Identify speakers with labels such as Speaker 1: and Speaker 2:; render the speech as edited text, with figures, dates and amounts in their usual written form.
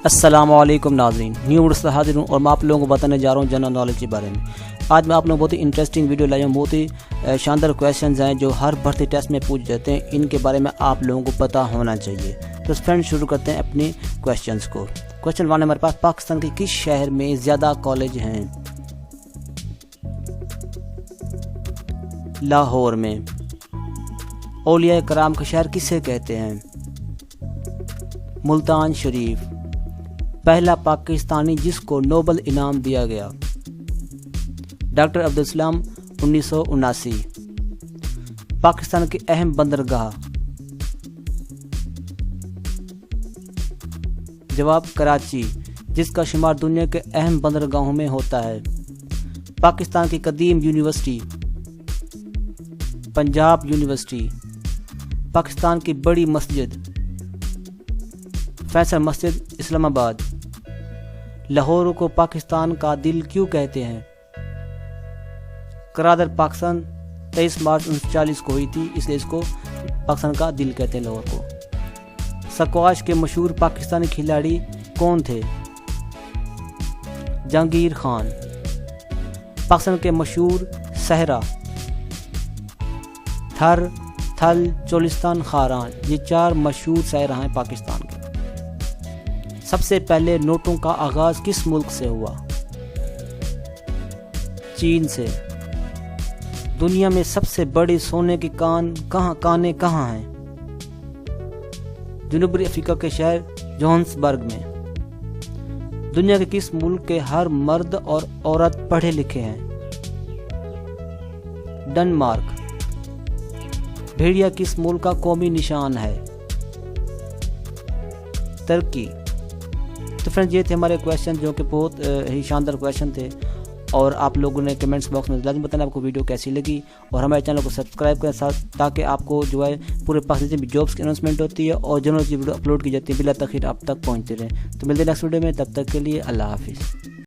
Speaker 1: السلام علیکم ناظرین، نیو ویڈیو سے حاضر ہوں اور میں آپ لوگوں کو بتانے جا رہا ہوں جنرل نالج کے بارے میں۔ آج میں آپ لوگوں کو بہت ہی انٹرسٹنگ ویڈیو لایا ہوں، بہت ہی شاندار کویشچنز ہیں جو ہر بھرتی ٹیسٹ میں پوچھ جاتے ہیں، ان کے بارے میں آپ لوگوں کو پتہ ہونا چاہیے۔ تو فرینڈ شروع کرتے ہیں اپنے کویشچنز کو۔ کویشچن 1 ہمارے پاس، پاکستان کے کس شہر میں زیادہ کالج ہیں؟ لاہور میں۔ اولیاء کرام کا شہر کسے کہتے ہیں؟ ملتان شریف۔ پہلا پاکستانی جس کو نوبل انعام دیا گیا؟ ڈاکٹر عبدالسلام 1979۔ پاکستان کی اہم بندرگاہ؟ جواب کراچی، جس کا شمار دنیا کے اہم بندرگاہوں میں ہوتا ہے۔ پاکستان کی قدیم یونیورسٹی؟ پنجاب یونیورسٹی۔ پاکستان کی بڑی مسجد؟ فیصل مسجد اسلام آباد۔ لاہور کو پاکستان کا دل کیوں کہتے ہیں؟ قرارداد پاکستان 23 مارچ 1940 کو ہوئی تھی، اس لیے اس کو پاکستان کا دل کہتے ہیں لاہور کو۔ سکواش کے مشہور پاکستانی کھلاڑی کون تھے؟ جہانگیر خان۔ پاکستان کے مشہور صحرا؟ تھر، تھل، چولستان، خاران، یہ 4 مشہور صحرا ہیں پاکستان کے۔ سب سے پہلے نوٹوں کا آغاز کس ملک سے ہوا؟ چین سے۔ دنیا میں سب سے بڑے سونے کے کانے کہاں ہیں؟ جنوبی افریقہ کے شہر جوہانسبرگ میں۔ دنیا کے کس ملک کے ہر مرد اور عورت پڑھے لکھے ہیں؟ ڈنمارک۔ بھیڑیا کس ملک کا قومی نشان ہے؟ ترکی۔ تو فرینڈ یہ تھے ہمارے کویشچن جو کہ بہت ہی شاندار کویشچن تھے، اور آپ لوگوں نے کمنٹس باکس میں لازم بتانا آپ کو ویڈیو کیسی لگی، اور ہمارے چینل کو سبسکرائب کریں تاکہ آپ کو جو ہے پورے پاکستان میں جابس کی اناؤنسمنٹ ہوتی ہے اور جنرل کی ویڈیو اپلوڈ کی جاتی ہے بلا تاخیر آپ تک پہنچتے رہیں۔ تو ملتے ہیں نیکسٹ ویڈیو میں، تب تک کے لیے اللہ حافظ۔